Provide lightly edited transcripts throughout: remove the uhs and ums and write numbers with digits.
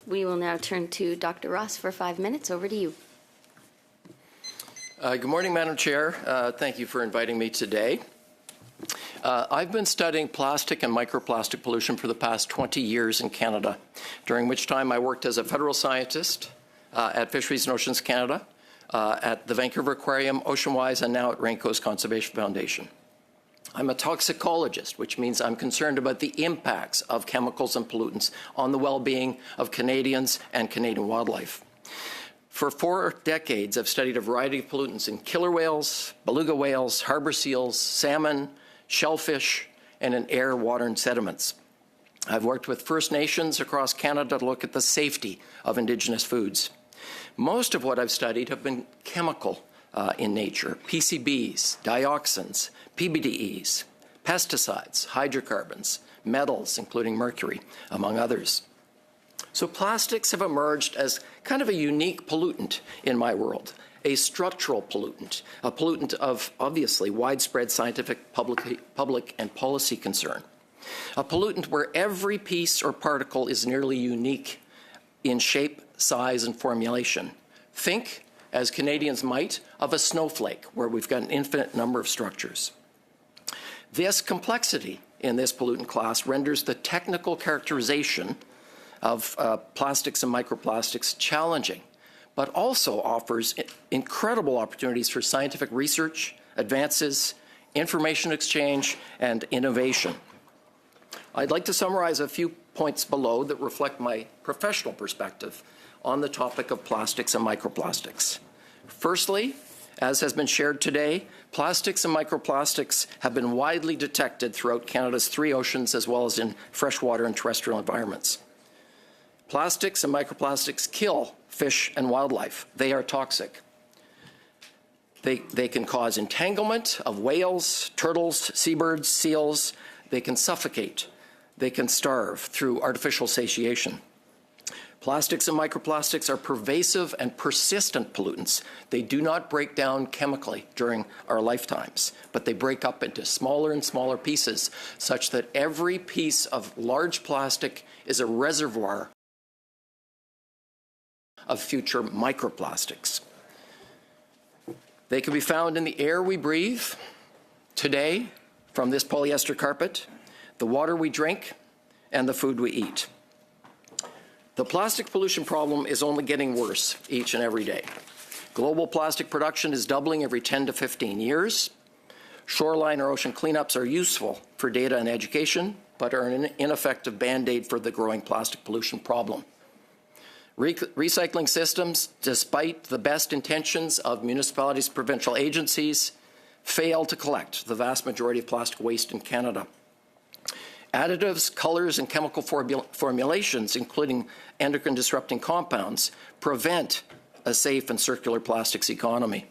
We will now turn to Dr. Ross for 5 minutes. Over to you. Good morning, Madam Chair. Thank you for inviting me today. I've been studying plastic and microplastic pollution for the past 20 years in Canada, during which time I worked as a federal scientist at Fisheries and Oceans Canada, at the Vancouver Aquarium, OceanWise, and now at Raincoast Conservation Foundation. I'm a toxicologist, which means I'm concerned about the impacts of chemicals and pollutants on the well-being of Canadians and Canadian wildlife. For 4 decades, I've studied a variety of pollutants in killer whales, beluga whales, harbor seals, salmon, shellfish, and in air, water, and sediments. I've worked with First Nations across Canada to look at the safety of Indigenous foods. Most of what I've studied have been chemical in nature: PCBs, dioxins, PBDEs, pesticides, hydrocarbons, metals, including mercury, among others. So plastics have emerged as kind of a unique pollutant in my world, a structural pollutant, a pollutant of obviously widespread scientific, public and policy concern, a pollutant where every piece or particle is nearly unique in shape, size, and formulation. Think, as Canadians might, of a snowflake, where we've got an infinite number of structures. This complexity in this pollutant class renders the technical characterization of plastics and microplastics challenging, but also offers incredible opportunities for scientific research, advances, information exchange, and innovation. I'd like to summarize a few points below that reflect my professional perspective on the topic of plastics and microplastics. Firstly, as has been shared today, plastics and microplastics have been widely detected throughout Canada's 3 oceans, as well as in freshwater and terrestrial environments. Plastics and microplastics kill fish and wildlife. They are toxic. They can cause entanglement of whales, turtles, seabirds, seals. They can suffocate. They can starve through artificial satiation. Plastics and microplastics are pervasive and persistent pollutants. They do not break down chemically during our lifetimes, but they break up into smaller and smaller pieces, such that every piece of large plastic is a reservoir of future microplastics. They can be found in the air we breathe today from this polyester carpet, the water we drink, and the food we eat. The plastic pollution problem is only getting worse each and every day. Global plastic production is doubling every 10 to 15 years. Shoreline or ocean cleanups are useful for data and education, but are an ineffective band-aid for the growing plastic pollution problem. Recycling systems, despite the best intentions of municipalities and provincial agencies, fail to collect the vast majority of plastic waste in Canada. Additives, colors, and chemical formulations, including endocrine-disrupting compounds, prevent a safe and circular plastics economy.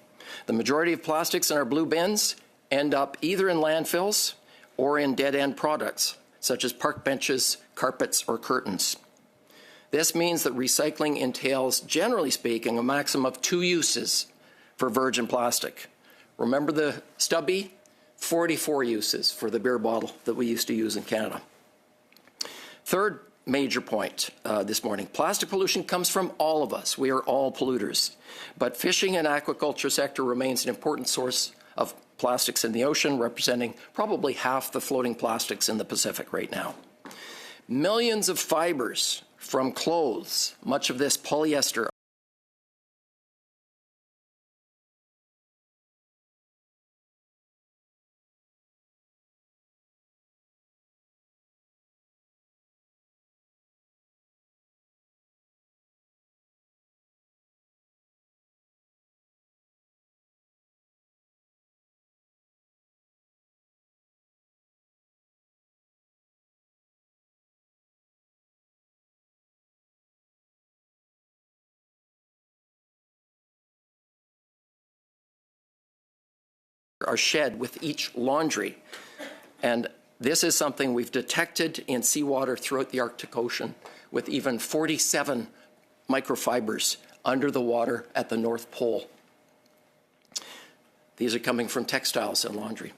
The majority of plastics in our blue bins end up either in landfills or in dead-end products, such as park benches, carpets, or curtains. This means that recycling entails, generally speaking, a maximum of 2 uses for virgin plastic. Remember the stubby? 44 uses for the beer bottle that we used to use in Canada. Third major point this morning, plastic pollution comes from all of us. We are all polluters. But fishing and aquaculture sector remains an important source of plastics in the ocean, representing probably half the floating plastics in the Pacific right now. Millions of fibers from clothes, much of this polyester, are shed with each laundry. And this is something we've detected in seawater throughout the Arctic Ocean, with even 47 microfibers under the water at the North Pole. These are coming from textiles and laundry.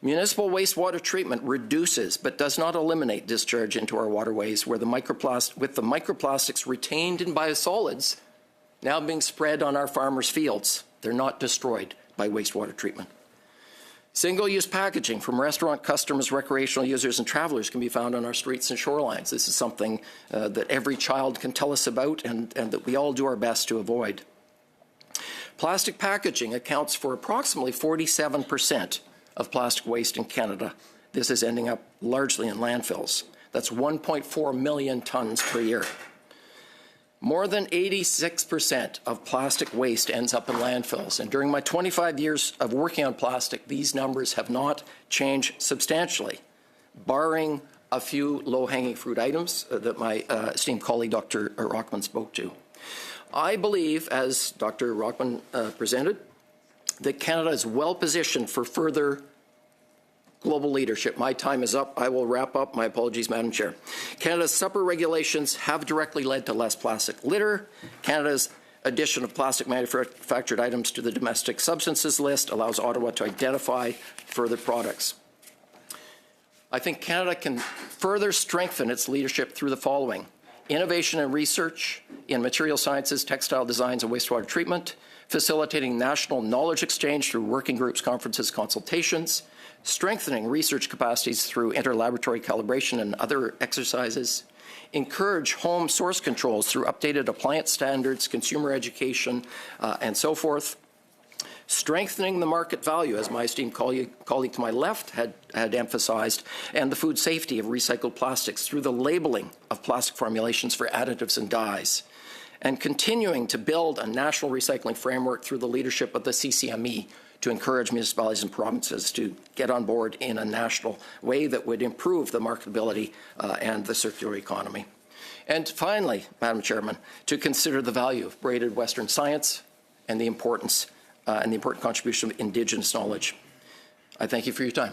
Municipal wastewater treatment reduces but does not eliminate discharge into our waterways with the microplastics retained in biosolids now being spread on our farmers' fields. They're not destroyed by wastewater treatment. Single-use packaging from restaurant customers, recreational users, and travelers can be found on our streets and shorelines. This is something that every child can tell us about and that we all do our best to avoid. Plastic packaging accounts for approximately 47% of plastic waste in Canada. This is ending up largely in landfills. That's 1.4 million tons per year. More than 86% of plastic waste ends up in landfills. And during my 25 years of working on plastic, these numbers have not changed substantially, barring a few low-hanging fruit items that my esteemed colleague, Dr. Rockman, spoke to. I believe, as Dr. Rockman presented, that Canada is well positioned for further global leadership. My time is up. I will wrap up. My apologies, Madam Chair. Canada's supper regulations have directly led to less plastic litter. Canada's addition of plastic manufactured items to the domestic substances list allows Ottawa to identify further products. I think Canada can further strengthen its leadership through the following: innovation and research in material sciences, textile designs, and wastewater treatment, facilitating national knowledge exchange through working groups, conferences, consultations, strengthening research capacities through interlaboratory calibration and other exercises, encourage home source controls through updated appliance standards, consumer education, and so forth, strengthening the market value, as my esteemed colleague to my left had emphasized, and the food safety of recycled plastics through the labeling of plastic formulations for additives and dyes, and continuing to build a national recycling framework through the leadership of the CCME to encourage municipalities and provinces to get on board in a national way that would improve the marketability and the circular economy. And finally, Madam Chairman, to consider the value of braided Western science and the importance and the important contribution of Indigenous knowledge. I thank you for your time.